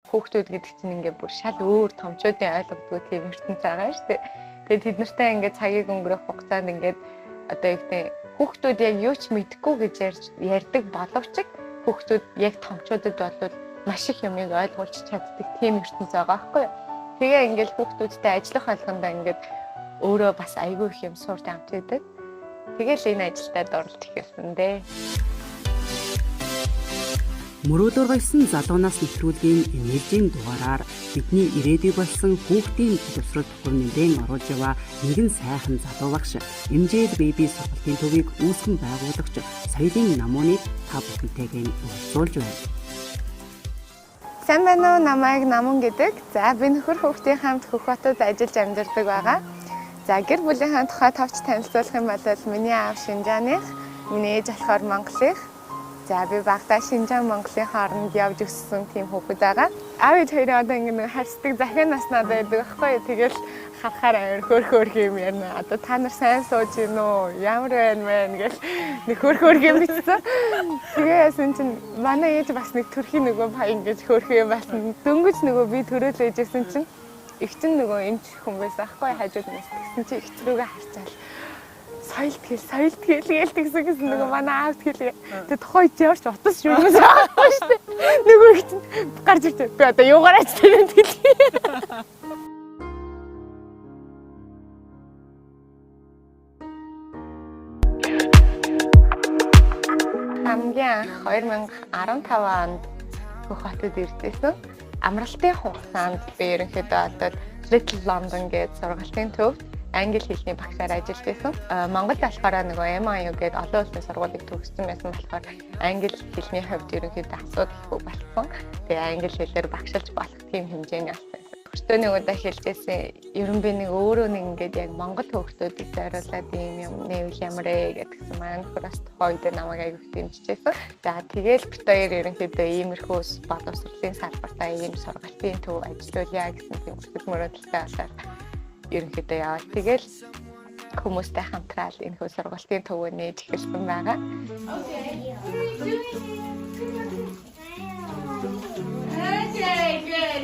Хүүхдүүд гэдэг чинь ингээд бүр шал өөр томчуудын ойлгодгүй тийм ертөнц байгаа шүү дээ. Тэгээд тэд нартай ингээд цагийг өнгөрөх хугацаанд ингээд одоо юу гэдэг хүүхдүүд яг юу ч мэдэхгүй гэж ярьдаг боловч хүүхдүүд яг томчуудад бол маш их юмыг ойлгуулж чаддаг тийм ертөнц байгаа байхгүй юу. Тэгээ ингээд хүүхдүүдтэй ажиллах болгондоо ингээд өөрөө бас айгүй их юм сурч амт идэг. Тэгэл энэ ажилдаа оролцох гэсэн дээ. Мөрөөдөр байсан залуунаас нэвтрүүлгийн энержийн дугаараар бидний ирээдүй болсон хүүхдийн боловсрол төхөр нэмрэн оруулж яваа нэгэн сайхан залуу багш MJ Baby сургалтын төвийг үүсгэн байгуулагч соёлын намууныг та бүхэнтэйгээ уулзуулж байна. Сайн байна уу? Намайг Намун гэдэг. За би нөхөр хүүхдийн хамт Хөх хотод ажиллаж амьдардаг байгаа. За гэр бүлийнхээ тухай товч танилцуулах юм бол миний аав Шинжааных, миний ээж болохоор Монголынх. За би багтаа Шинжаан Монголын хооронд явж өссөн тийм хүүхэд байгаа. Аав ээж хоёроо одоо ингэ харьцдаг захиан наснаад байдаг байхгүй юу? Тэгэл харахаар амар хөөрхөөр юм ярина. Одоо та нар сайн сууж гин үү? Ямар байна вэ? Гэл нэг хөөрхөөр юм битсэн. Тэгээ яасан чинь манай ээж бас нэг төрхийн нөгөө баян гэж хөөрхөө юм болсон. Дөнгөж нөгөө би төрөөл ээжсэн чинь ихчин нөгөө эмч хүн байсан аахгүй хажууд нас тэгсэн чинь ихч рүүгээ харцаал. Соёл тэгэл гэлтгсэн гэсэн нөгөө манай аав тэгэл тэгээ тухайд явж утас шүү юм аахгүй шүү дээ. Нөгөө ихч гарч ирдэг. Би одоо юугаар ажиллах юм тэгэл. Хамгийн 2015 онд Хөх хотод ирсэн. Амралтын хугацаанд би ерөнхийдөө одоо Little London гэдэг сургалтын төвд англи хэлний багшаар ажиллаж байсан. Монголд болохоор нөгөө MIU гэдэг олон улсын сургуулийг төгссөн байсан болохоор англи хэлний хувьд ерөнхийдөө асуудалгүй болсон. Тэгээ англи хэлээр багшилж болох тийм хэмжээний болсон. Өөртөө нэг удаа хэлжсэн ерөн би нэг өөрөө нэг ингээд яг монгол хүүхдүүдийг зориулаад юм нэвэл ямар гэдгсэн маань нөхөрөөс тухайд намайг аяг хэмжижсэн. За тэгэл бит хоёр ерөнхийдөө иймэрхүү боловсролын салбартаа ийм сургалтын төв ажиллаулъя гэсэн тийм хүсэл мөрөөдөлтэй болоод ерөнхийдөө яваад тэгэл хүмүүстэй хамтраад энэ хөө сургалтын төвөө нээж эхэлсэн байгаа. Okay, good.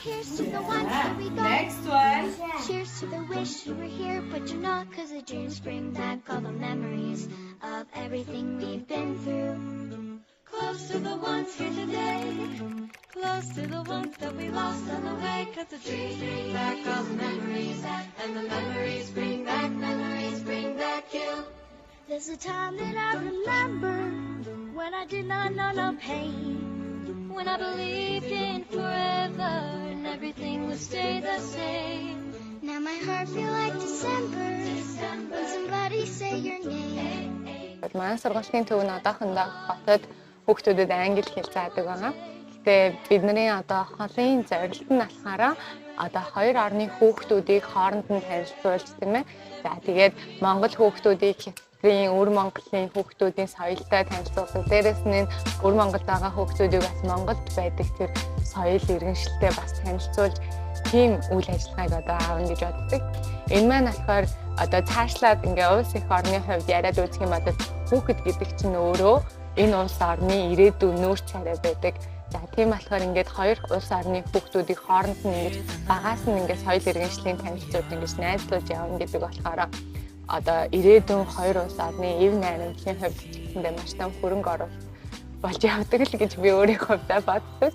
Here's to the ones that we got. Next one. Cheers to the wish you were here, but you're not, 'cause the dreams bring back all the memories of everything we've been through. Close to the ones here today. Close to the ones that we lost on the way. 'Cause the dreams bring back all the memories. And the memories bring back you. There's a time that I remember when I did not know no pain. When I believed in forever and everything would stay the same. Now my heart feel like December when somebody say your name. Манай сургалтын төв нь одоохондоо хотод хүүхдүүдэд англи хэл заадаг байгаа. Гэтэ бидний одоо холын зорилт нь болохоор одоо хоёр орны хүүхдүүдийг хооронд нь танилцуулж тийм ээ. За тэгээд монгол хүүхдүүдийг өвөр Монголын хүүхдүүдийн соёлтой танилцуулах. Дээрээс нь өвөр Монголд байгаа хүүхдүүдийг бас Монголд байдаг тэр соёл иргэншилтэй бас танилцуулж тийм үйл ажиллагааг одоо аавна гэж боддог. Энэ маань болохоор одоо цаашлаад ингээ улс их орны хувьд яриад үзэх юм бол хүүхэд гэдэг чинь өөрөө энэ улс орны ирээдүйн нүүрс царай байдаг. За тийм болохоор ингээд хоёр улс орны хүүхдүүдийг хооронд нь ингэж багаас нь ингээд соёл иргэншлийн танилцуулж ингэж найзлуулж явна гэдэг болохоор одоо ирээдүйн хоёр улс орны эв найрамдлын хувьд гэсэндээ маш том хөрөнгө оруулалт болж явдаг л гэж би өөрийнхөө хувьдаа боддог.